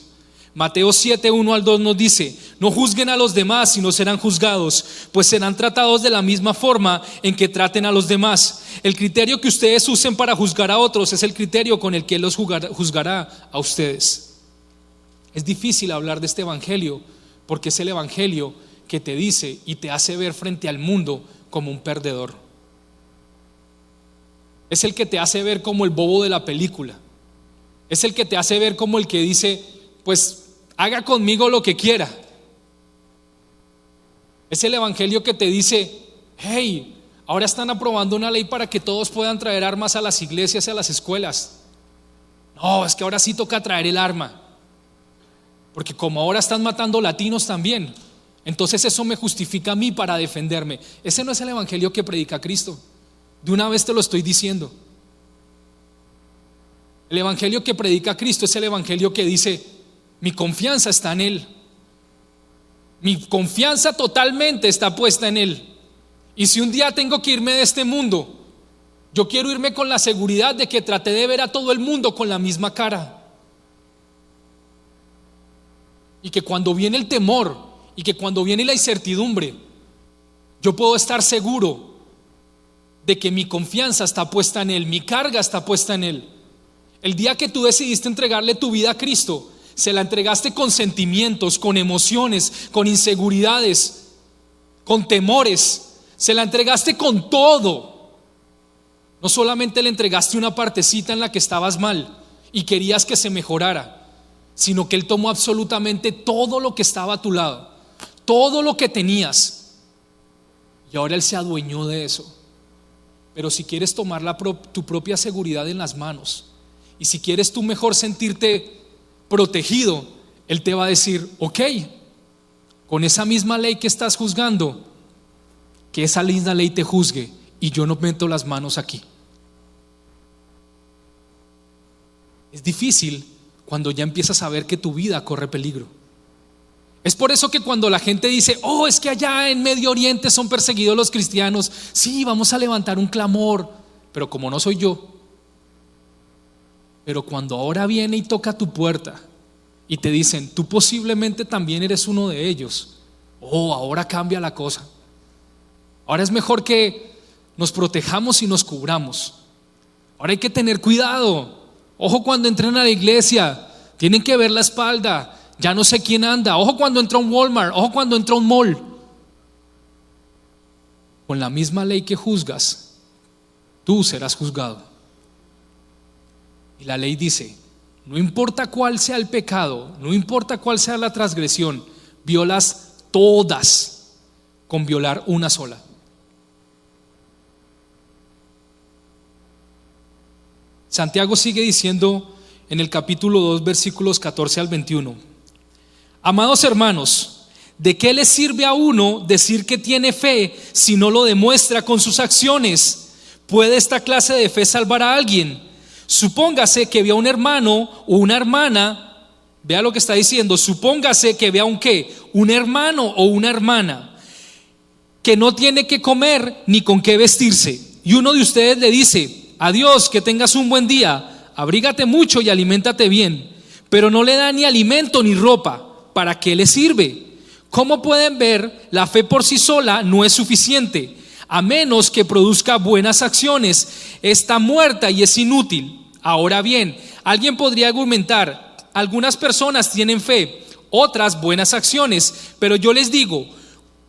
Mateo 7, 1 al 2 nos dice: no juzguen a los demás y no serán juzgados, pues serán tratados de la misma forma en que traten a los demás. El criterio que ustedes usen para juzgar a otros es el criterio con el que Él los juzgará a ustedes. Es difícil hablar de este evangelio porque es el evangelio que te dice y te hace ver frente al mundo como un perdedor. Es el que te hace ver como el bobo de la película. Es el que te hace ver como el que dice: pues haga conmigo lo que quiera. Es el evangelio que te dice: hey, ahora están aprobando una ley para que todos puedan traer armas a las iglesias y a las escuelas. No, es que ahora sí toca traer el arma, porque como ahora están matando latinos también, entonces eso me justifica a mí para defenderme. Ese no es el evangelio que predica Cristo. De una vez te lo estoy diciendo. El evangelio que predica Cristo es el evangelio que dice: mi confianza está en Él. Mi confianza totalmente está puesta en Él. Y si un día tengo que irme de este mundo, yo quiero irme con la seguridad de que traté de ver a todo el mundo con la misma cara. Y que cuando viene el temor y que cuando viene la incertidumbre, yo puedo estar seguro de que mi confianza está puesta en Él, mi carga está puesta en Él. El día que tú decidiste entregarle tu vida a Cristo, se la entregaste con sentimientos, con emociones, con inseguridades, con temores. Se la entregaste con todo. No solamente le entregaste una partecita en la que estabas mal y querías que se mejorara, sino que Él tomó absolutamente todo lo que estaba a tu lado, todo lo que tenías, y ahora Él se adueñó de eso. Pero si quieres tomar tu propia seguridad en las manos, y si quieres tú mejor sentirte protegido, Él te va a decir: ok, con esa misma ley que estás juzgando, que esa misma ley te juzgue, y yo no meto las manos aquí. Es difícil cuando ya empiezas a ver que tu vida corre peligro. Es por eso que cuando la gente dice: oh, es que allá en Medio Oriente son perseguidos los cristianos, sí, vamos a levantar un clamor, pero como no soy yo. Pero cuando ahora viene y toca tu puerta y te dicen: tú posiblemente también eres uno de ellos, oh, ahora cambia la cosa. Ahora es mejor que nos protejamos y nos cubramos. Ahora hay que tener cuidado. Ojo cuando entren a la iglesia, tienen que ver la espalda. Ya no sé quién anda. Ojo cuando entra a un Walmart, ojo cuando entra a un mall. Con la misma ley que juzgas, tú serás juzgado. Y la ley dice, no importa cuál sea el pecado, no importa cuál sea la transgresión, violas todas con violar una sola. Santiago sigue diciendo en el capítulo 2, versículos 14 al 21. Amados hermanos, ¿de qué le sirve a uno decir que tiene fe si no lo demuestra con sus acciones? ¿Puede esta clase de fe salvar a alguien? Supóngase que vea un hermano o una hermana, vea lo que está diciendo, supóngase que vea un qué, un hermano o una hermana que no tiene que comer ni con qué vestirse, y uno de ustedes le dice, adiós, que tengas un buen día, abrígate mucho y aliméntate bien, pero no le da ni alimento ni ropa. ¿Para qué le sirve? Como pueden ver, la fe por sí sola no es suficiente, a menos que produzca buenas acciones. Está muerta y es inútil. Ahora bien, alguien podría argumentar, algunas personas tienen fe, otras buenas acciones, pero yo les digo,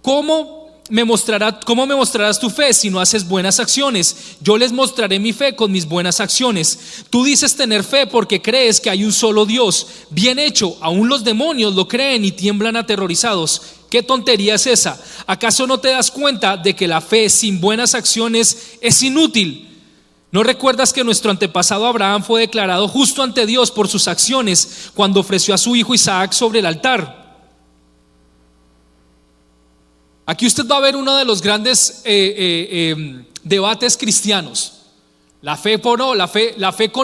¿cómo me mostrarás tu fe si no haces buenas acciones? Yo les mostraré mi fe con mis buenas acciones. Tú dices tener fe porque crees que hay un solo Dios. Bien hecho, aún los demonios lo creen y tiemblan aterrorizados. ¿Qué tontería es esa? ¿Acaso no te das cuenta de que la fe sin buenas acciones es inútil? ¿No recuerdas que nuestro antepasado Abraham fue declarado justo ante Dios por sus acciones cuando ofreció a su hijo Isaac sobre el altar? Aquí usted va a ver uno de los grandes debates cristianos. La fe con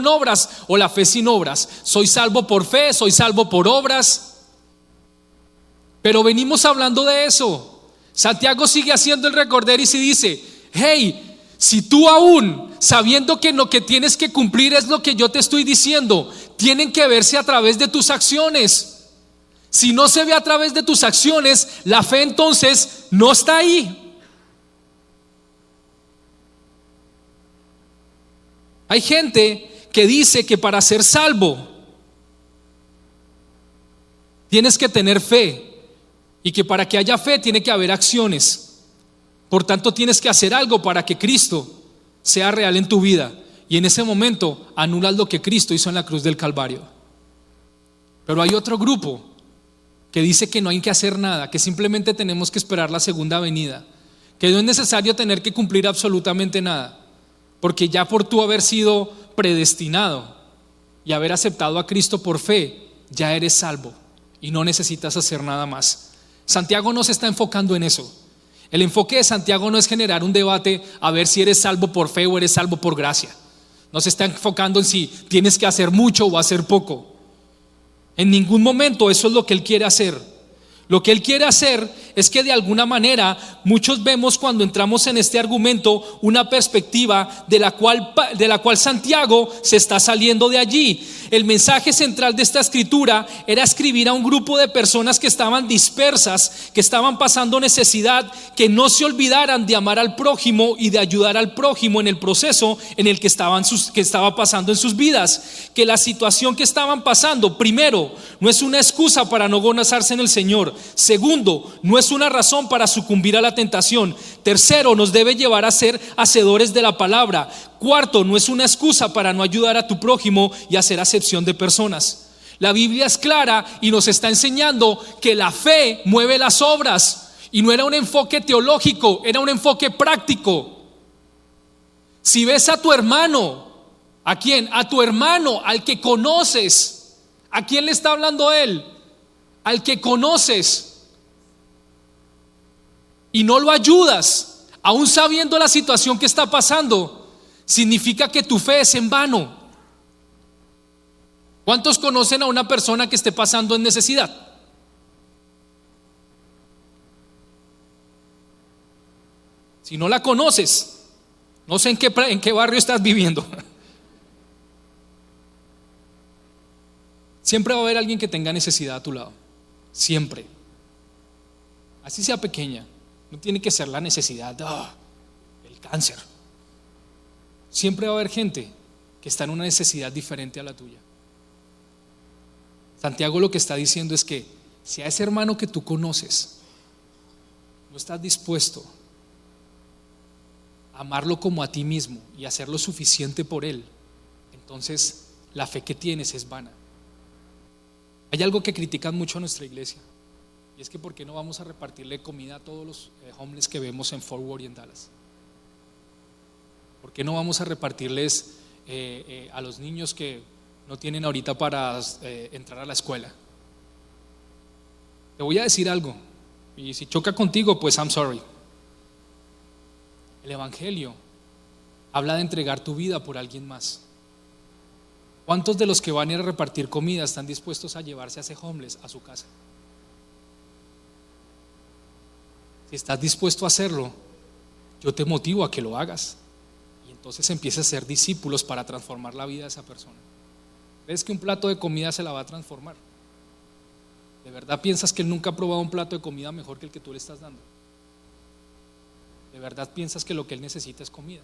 obras o la fe sin obras. Soy salvo por fe, soy salvo por obras. Pero venimos hablando de eso. Santiago sigue haciendo el recorderis y dice, hey, si tú aún sabiendo que lo que tienes que cumplir es lo que yo te estoy diciendo, tienen que verse a través de tus acciones. Si no se ve a través de tus acciones, la fe entonces no está ahí. Hay gente que dice que para ser salvo tienes que tener fe y que para que haya fe tiene que haber acciones. Por tanto, tienes que hacer algo para que Cristo sea real en tu vida, y en ese momento anulas lo que Cristo hizo en la cruz del Calvario. Pero hay otro grupo que dice que no hay que hacer nada, que simplemente tenemos que esperar la segunda venida, que no es necesario tener que cumplir absolutamente nada, porque ya por tú haber sido predestinado y haber aceptado a Cristo por fe, ya eres salvo y no necesitas hacer nada más. Santiago no se está enfocando en eso. El enfoque de Santiago no es generar un debate a ver si eres salvo por fe o eres salvo por gracia. No se está enfocando en si tienes que hacer mucho o hacer poco. En ningún momento eso es lo que él quiere hacer. Lo que él quiere hacer es que de alguna manera muchos vemos cuando entramos en este argumento una perspectiva de la cual Santiago se está saliendo de allí. El mensaje central de esta escritura era escribir a un grupo de personas que estaban dispersas, que estaban pasando necesidad, que no se olvidaran de amar al prójimo y de ayudar al prójimo en el proceso en el que estaba pasando en sus vidas. Que la situación que estaban pasando, primero, no es una excusa para no gozarse en el Señor. Segundo, no es una razón para sucumbir a la tentación. Tercero, nos debe llevar a ser hacedores de la palabra. Cuarto, no es una excusa para no ayudar a tu prójimo y hacer acepción de personas. La Biblia es clara y nos está enseñando que la fe mueve las obras, y no era un enfoque teológico, era un enfoque práctico. Si ves a tu hermano, ¿a quién? A tu hermano, al que conoces. ¿A quién le está hablando él? Al que conoces, y no lo ayudas, aún sabiendo la situación que está pasando, significa que tu fe es en vano. ¿Cuántos conocen a una persona que esté pasando en necesidad? Si no la conoces, no sé en qué barrio estás viviendo. Siempre va a haber alguien que tenga necesidad a tu lado. Siempre. Así sea pequeña. No tiene que ser la necesidad, el cáncer. Siempre va a haber gente que está en una necesidad diferente a la tuya. Santiago lo que está diciendo es que si a ese hermano que tú conoces no estás dispuesto a amarlo como a ti mismo y hacer lo suficiente por él, entonces la fe que tienes es vana. Hay algo que critican mucho a nuestra iglesia, y es que ¿por qué no vamos a repartirle comida a todos los homeless que vemos en Fort Worth y en Dallas? ¿Por qué no vamos a repartirles a los niños que no tienen ahorita para entrar a la escuela? Te voy a decir algo, y si choca contigo, pues I'm sorry. El evangelio habla de entregar tu vida por alguien más. ¿Cuántos de los que van a ir a repartir comida están dispuestos a llevarse a ese homeless a su casa? Si estás dispuesto a hacerlo, yo te motivo a que lo hagas, y entonces empieces a ser discípulos para transformar la vida de esa persona. ¿Ves que un plato de comida se la va a transformar? ¿De verdad piensas que él nunca ha probado un plato de comida mejor que el que tú le estás dando? ¿De verdad piensas que lo que él necesita es comida?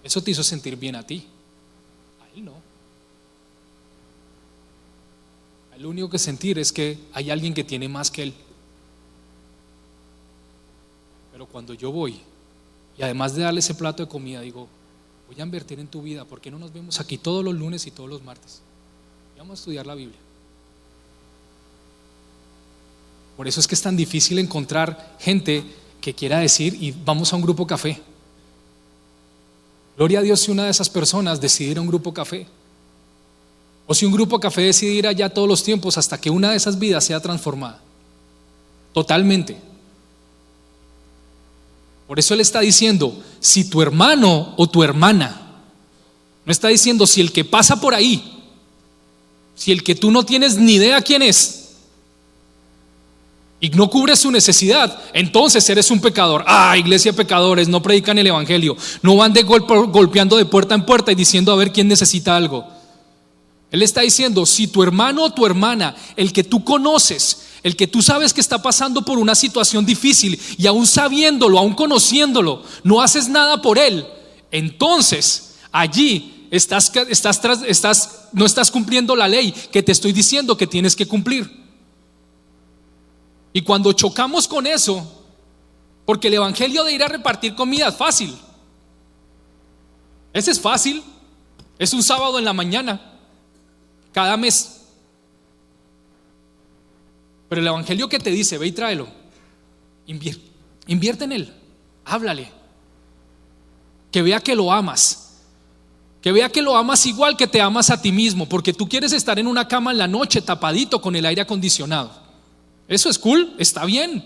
Eso te hizo sentir bien a ti, a él no. A él lo único que sentir es que hay alguien que tiene más que él. Pero cuando yo voy y además de darle ese plato de comida, digo, voy a invertir en tu vida, ¿por qué no nos vemos aquí todos los lunes y todos los martes? Y vamos a estudiar la Biblia. Por eso es que es tan difícil encontrar gente que quiera decir, y vamos a un grupo café. Gloria a Dios si una de esas personas decide ir a un grupo café, o si un grupo café decide ir allá todos los tiempos hasta que una de esas vidas sea transformada totalmente. Por eso él está diciendo, si tu hermano o tu hermana, no está diciendo si el que pasa por ahí, si el que tú no tienes ni idea quién es y no cubre su necesidad, entonces eres un pecador. Iglesia de pecadores, no predican el evangelio, no van de golpeando de puerta en puerta y diciendo a ver quién necesita algo. Él está diciendo, si tu hermano o tu hermana, el que tú conoces, el que tú sabes que está pasando por una situación difícil y aún sabiéndolo, aún conociéndolo, no haces nada por él, entonces allí no estás cumpliendo la ley que te estoy diciendo que tienes que cumplir. Y cuando chocamos con eso, porque el evangelio de ir a repartir comida es fácil, ese es fácil, es un sábado en la mañana cada mes. Pero el evangelio que te dice, ve y tráelo, invierte en él, háblale, que vea que lo amas, que vea que lo amas igual que te amas a ti mismo, porque tú quieres estar en una cama en la noche tapadito con el aire acondicionado. Eso es cool, está bien,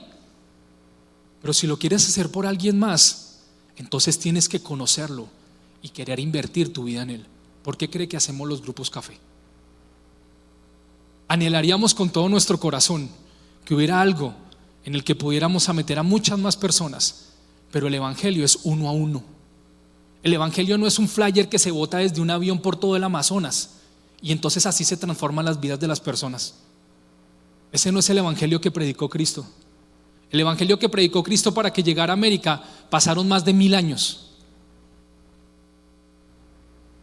pero si lo quieres hacer por alguien más, entonces tienes que conocerlo y querer invertir tu vida en él. ¿Por qué cree que hacemos los grupos café? Anhelaríamos con todo nuestro corazón que hubiera algo en el que pudiéramos meter a muchas más personas, pero el evangelio es uno a uno. El evangelio no es un flyer que se bota desde un avión por todo el Amazonas y entonces así se transforman las vidas de las personas. Ese no es el evangelio que predicó Cristo. El evangelio que predicó Cristo para que llegara a América pasaron más de 1000 años.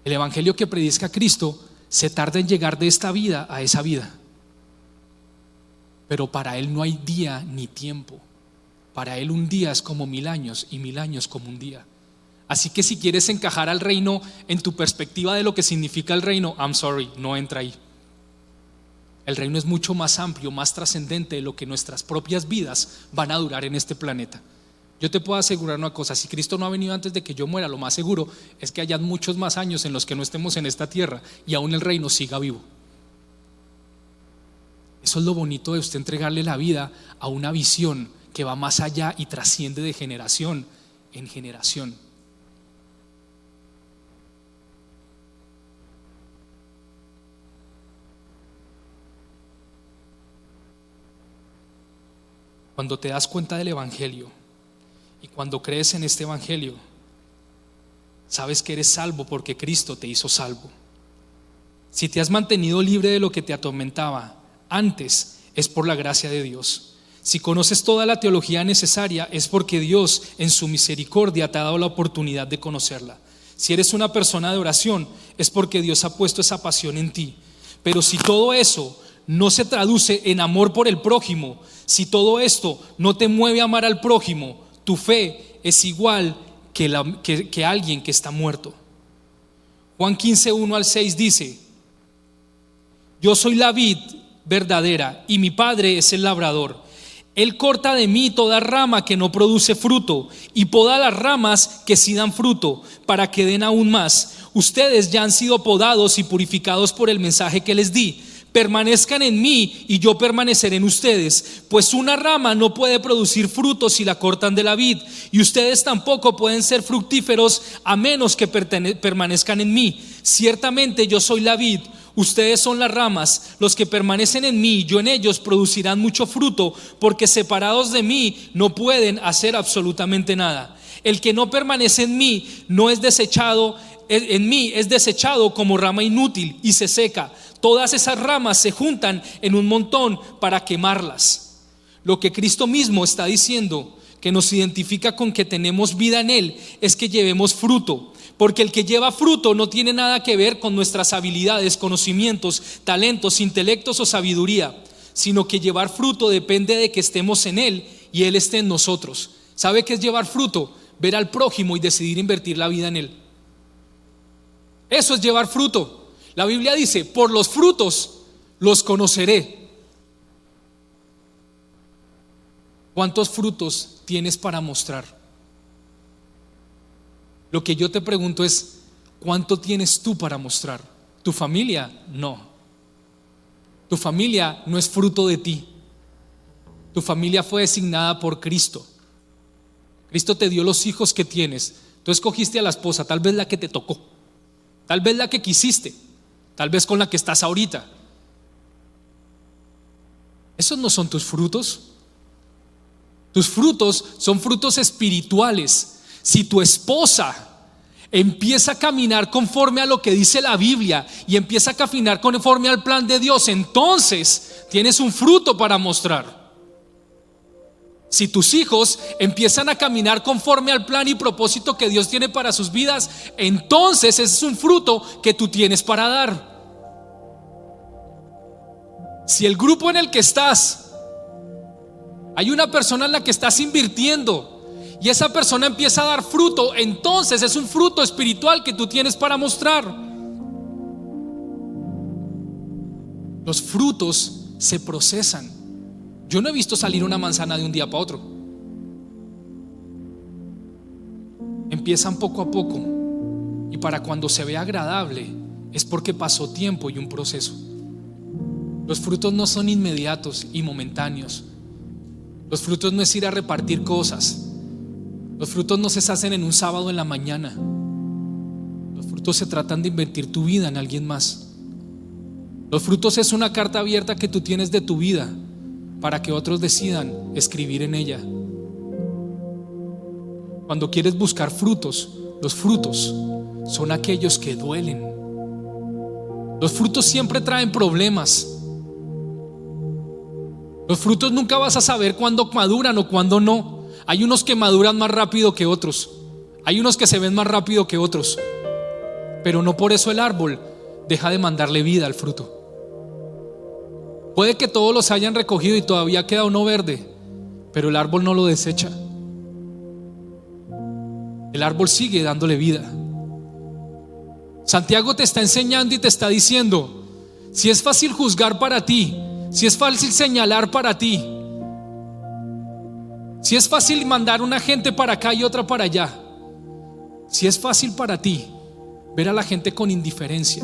El evangelio que predica Cristo se tarda en llegar de esta vida a esa vida, pero para él no hay día ni tiempo. Para él un día es como 1000 años y 1000 años como un día. Así que si quieres encajar al reino en tu perspectiva de lo que significa el reino, I'm sorry, no entra ahí. El reino es mucho más amplio, más trascendente de lo que nuestras propias vidas van a durar en este planeta. Yo te puedo asegurar una cosa, si Cristo no ha venido antes de que yo muera, lo más seguro es que haya muchos más años en los que no estemos en esta tierra y aún el reino siga vivo. Eso es lo bonito de usted entregarle la vida a una visión que va más allá y trasciende de generación en generación. Cuando te das cuenta del evangelio y cuando crees en este evangelio, sabes que eres salvo porque Cristo te hizo salvo. Si te has mantenido libre de lo que te atormentaba antes, es por la gracia de Dios. Si conoces toda la teología necesaria, es porque Dios en su misericordia te ha dado la oportunidad de conocerla. Si eres una persona de oración, es porque Dios ha puesto esa pasión en ti. Pero si todo eso no se traduce en amor por el prójimo, si todo esto no te mueve a amar al prójimo, tu fe es igual que alguien que está muerto. Juan 15, 1-6 dice: yo soy la vid verdadera y mi Padre es el labrador. Él corta de mí toda rama que no produce fruto y poda las ramas que sí dan fruto, para que den aún más. Ustedes ya han sido podados y purificados por el mensaje que les di. Permanezcan en mí y yo permaneceré en ustedes, pues una rama no puede producir frutos si la cortan de la vid, y ustedes tampoco pueden ser fructíferos a menos que permanezcan en mí. Ciertamente yo soy la vid, ustedes son las ramas. Los que permanecen en mí y yo en ellos producirán mucho fruto, porque separados de mí no pueden hacer absolutamente nada. El que no permanece en mí es desechado como rama inútil y se seca. Todas esas ramas se juntan en un montón para quemarlas. Lo que Cristo mismo está diciendo, que nos identifica con que tenemos vida en Él, es que llevemos fruto. Porque el que lleva fruto no tiene nada que ver con nuestras habilidades, conocimientos, talentos, intelectos o sabiduría, sino que llevar fruto depende de que estemos en Él y Él esté en nosotros. ¿Sabe qué es llevar fruto? Ver al prójimo y decidir invertir la vida en Él. Eso es llevar fruto. La Biblia dice: por los frutos los conoceré. ¿Cuántos frutos tienes para mostrar? Lo que yo te pregunto es: ¿cuánto tienes tú para mostrar? ¿Tu familia? No. Tu familia no es fruto de ti. Tu familia fue designada por Cristo. Cristo te dio los hijos que tienes. Tú escogiste a la esposa, tal vez la que te tocó, tal vez la que quisiste, tal vez con la que estás ahorita. Esos no son tus frutos. Tus frutos son frutos espirituales. Si tu esposa empieza a caminar conforme a lo que dice la Biblia y empieza a caminar conforme al plan de Dios, entonces tienes un fruto para mostrar. Si tus hijos empiezan a caminar conforme al plan y propósito que Dios tiene para sus vidas, entonces ese es un fruto que tú tienes para dar. Si el grupo en el que estás, hay una persona en la que estás invirtiendo y esa persona empieza a dar fruto, entonces es un fruto espiritual que tú tienes para mostrar. Los frutos se procesan. Yo no he visto salir una manzana de un día para otro. Empiezan poco a poco, y para cuando se ve agradable es porque pasó tiempo y un proceso. Los frutos no son inmediatos y momentáneos. Los frutos no es ir a repartir cosas. Los frutos no se hacen en un sábado en la mañana. Los frutos se tratan de invertir tu vida en alguien más. Los frutos es una carta abierta que tú tienes de tu vida para que otros decidan escribir en ella. Cuando quieres buscar frutos, los frutos son aquellos que duelen. Los frutos siempre traen problemas. Los frutos nunca vas a saber cuándo maduran o cuándo no. Hay unos que maduran más rápido que otros. Hay unos que se ven más rápido que otros. Pero no por eso el árbol deja de mandarle vida al fruto. Puede que todos los hayan recogido y todavía queda uno verde, pero el árbol no lo desecha. El árbol sigue dándole vida. Santiago te está enseñando y te está diciendo: si es fácil juzgar para ti, si es fácil señalar para ti, si es fácil mandar una gente para acá y otra para allá, si es fácil para ti ver a la gente con indiferencia,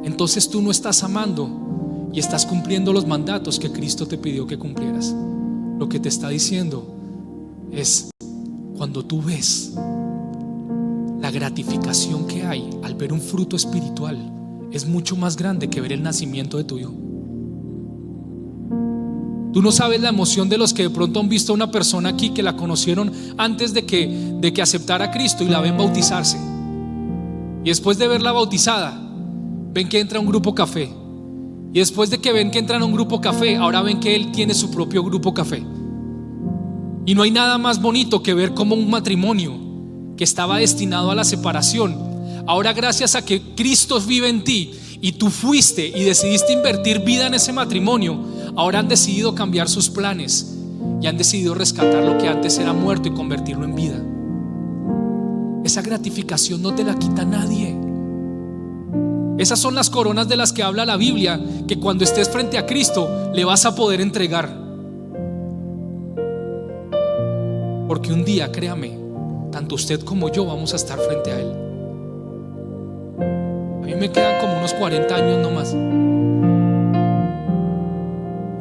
entonces tú no estás amando y estás cumpliendo los mandatos que Cristo te pidió que cumplieras. Lo que te está diciendo es: cuando tú ves la gratificación que hay al ver un fruto espiritual, es mucho más grande que ver el nacimiento de tu hijo. Tú no sabes la emoción de los que de pronto han visto a una persona aquí que la conocieron antes de que aceptara a Cristo y la ven bautizarse, y después de verla bautizada ven que entra a un grupo café Y después de que ven que entran a un grupo café, ahora ven que él tiene su propio grupo café. Y no hay nada más bonito que ver cómo un matrimonio que estaba destinado a la separación, ahora gracias a que Cristo vive en ti y tú fuiste y decidiste invertir vida en ese matrimonio, ahora han decidido cambiar sus planes y han decidido rescatar lo que antes era muerto y convertirlo en vida. Esa gratificación no te la quita nadie. Esas son las coronas de las que habla la Biblia, que cuando estés frente a Cristo le vas a poder entregar. Porque un día, créame, tanto usted como yo vamos a estar frente a Él. A mí me quedan como unos 40 años nomás.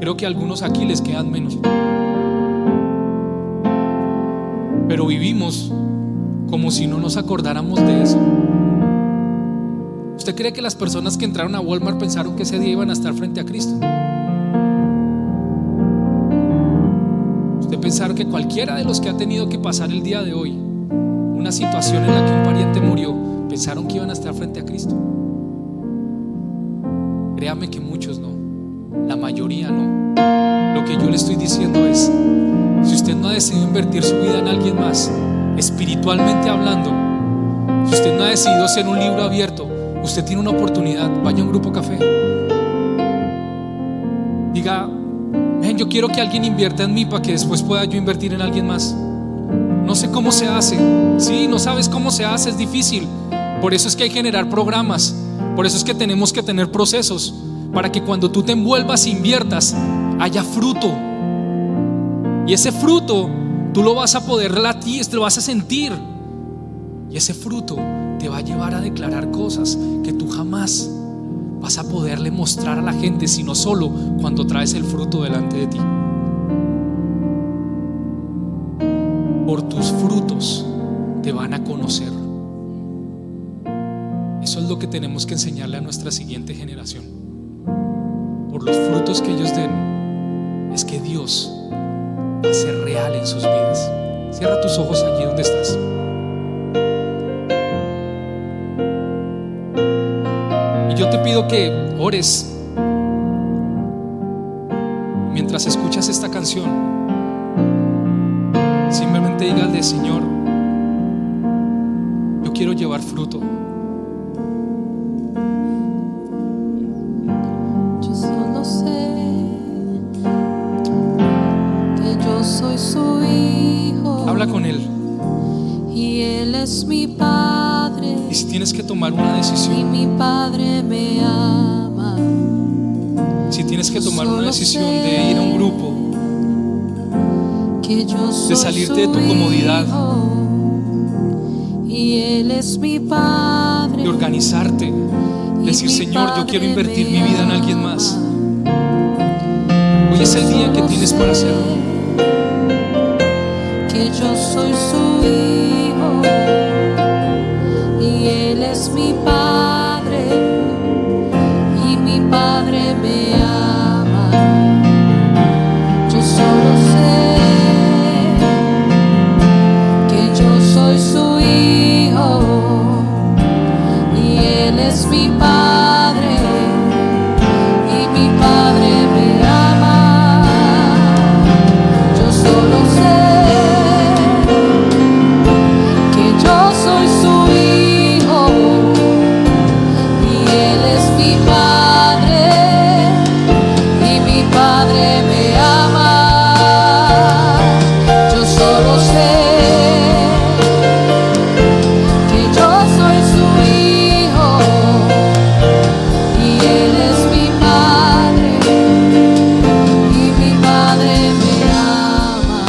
Creo que a algunos aquí les quedan menos. Pero vivimos como si no nos acordáramos de eso. ¿Usted cree que las personas que entraron a Walmart pensaron que ese día iban a estar frente a Cristo? ¿Usted pensaron que cualquiera de los que ha tenido que pasar el día de hoy una situación en la que un pariente murió, pensaron que iban a estar frente a Cristo? Créame que muchos no, la mayoría no. Lo que yo le estoy diciendo es, si usted no ha decidido invertir su vida en alguien más, espiritualmente hablando, si usted no ha decidido ser un libro abierto, usted tiene una oportunidad. Vaya a un grupo café, diga: yo quiero que alguien invierta en mí para que después pueda yo invertir en alguien más. No sé cómo se hace. Sí, no sabes cómo se hace, es difícil. Por eso es que hay que generar programas. Por eso es que tenemos que tener procesos, para que cuando tú te envuelvas e inviertas haya fruto. Y ese fruto tú lo vas a poder latir, lo vas a sentir. Y ese fruto te va a llevar a declarar cosas que tú jamás vas a poderle mostrar a la gente, sino solo cuando traes el fruto delante de ti. Por tus frutos te van a conocer. Eso es lo que tenemos que enseñarle a nuestra siguiente generación. Por los frutos que ellos den, es que Dios va a ser real en sus vidas. Cierra tus ojos allí donde estás. Yo te pido que ores mientras escuchas esta canción. Simplemente dígale: Señor, yo quiero llevar fruto. Yo solo sé que yo soy su hijo. Habla con Él. Y Él es mi padre. Y si tienes que tomar una decisión, y mi padre me ama. si tienes que tomar una decisión de ir a un grupo, que yo soy de salirte de tu comodidad, y Él es mi padre, de organizarte, decir: Señor, yo quiero invertir mi vida en alguien más. Hoy es el día que tienes para hacerlo. Que yo soy su hijo y Él es mi padre y mi padre me ama. Yo solo sé que yo soy su hijo y Él es mi padre y mi padre me ama. Yo solo sé yo soy su hijo y Él es mi padre y mi padre me ama. Yo solo sé que yo soy su hijo y Él es mi padre y mi padre me ama.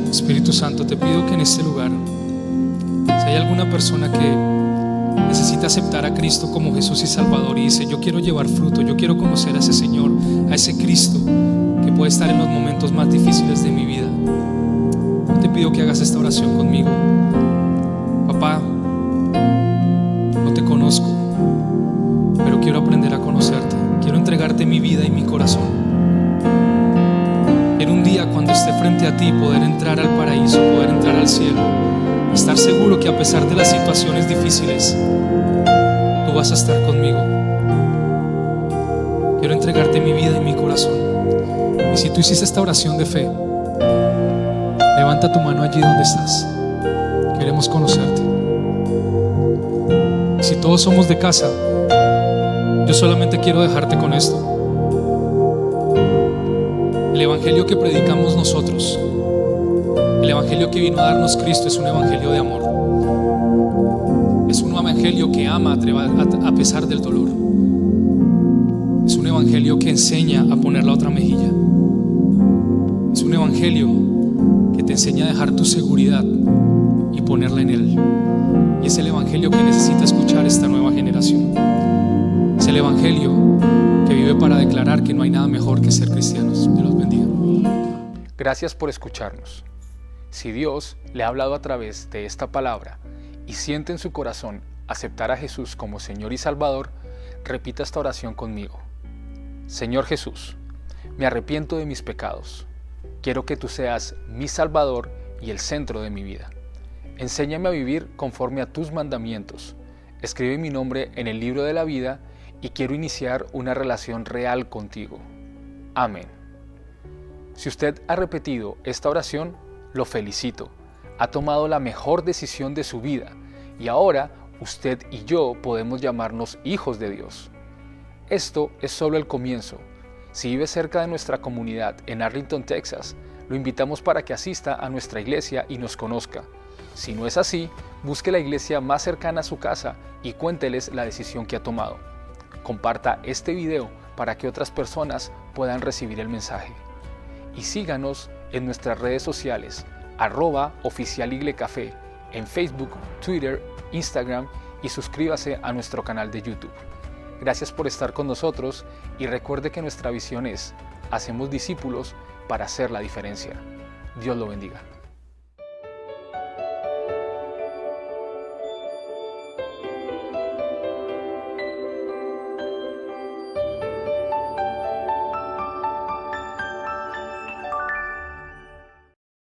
Espíritu Santo, te pido que en este lugar, si hay alguna persona que necesita aceptar a Cristo como Jesús y Salvador y dice: yo quiero llevar fruto, yo quiero conocer a ese Señor, a ese Cristo que puede estar en los momentos más difíciles de mi vida, yo te pido que hagas esta oración conmigo. Papá, no te conozco, pero quiero aprender a conocerte. Quiero entregarte mi vida y mi corazón. Quiero un día, cuando esté frente a ti, poder entrar al paraíso, poder entrar al cielo, estar seguro que a pesar de las situaciones difíciles, tú vas a estar conmigo. Quiero entregarte mi vida y mi corazón. Y si tú hiciste esta oración de fe, levanta tu mano allí donde estás. Queremos conocerte. Y si todos somos de casa, yo solamente quiero dejarte con esto. El evangelio que predicamos nosotros, el evangelio que vino a darnos Cristo, es un evangelio de amor. Es un evangelio que ama a pesar del dolor. Es un evangelio que enseña a poner la otra mejilla. Es un evangelio que te enseña a dejar tu seguridad y ponerla en Él. Y es el evangelio que necesita escuchar esta nueva generación. Es el evangelio que vive para declarar que no hay nada mejor que ser cristianos. Dios los bendiga. Gracias por escucharnos. Si Dios le ha hablado a través de esta palabra y siente en su corazón aceptar a Jesús como Señor y Salvador, repita esta oración conmigo. Señor Jesús, me arrepiento de mis pecados. Quiero que tú seas mi Salvador y el centro de mi vida. Enséñame a vivir conforme a tus mandamientos. Escribe mi nombre en el libro de la vida y quiero iniciar una relación real contigo. Amén. Si usted ha repetido esta oración, lo felicito. Ha tomado la mejor decisión de su vida y ahora usted y yo podemos llamarnos hijos de Dios. Esto es solo el comienzo. Si vive cerca de nuestra comunidad en Arlington, Texas, lo invitamos para que asista a nuestra iglesia y nos conozca. Si no es así, busque la iglesia más cercana a su casa y cuénteles la decisión que ha tomado. Comparta este video para que otras personas puedan recibir el mensaje. Y síganos en nuestras redes sociales, @oficialiglecafé, en Facebook, Twitter, Instagram y suscríbase a nuestro canal de YouTube. Gracias por estar con nosotros y recuerde que nuestra visión es: hacemos discípulos para hacer la diferencia. Dios lo bendiga.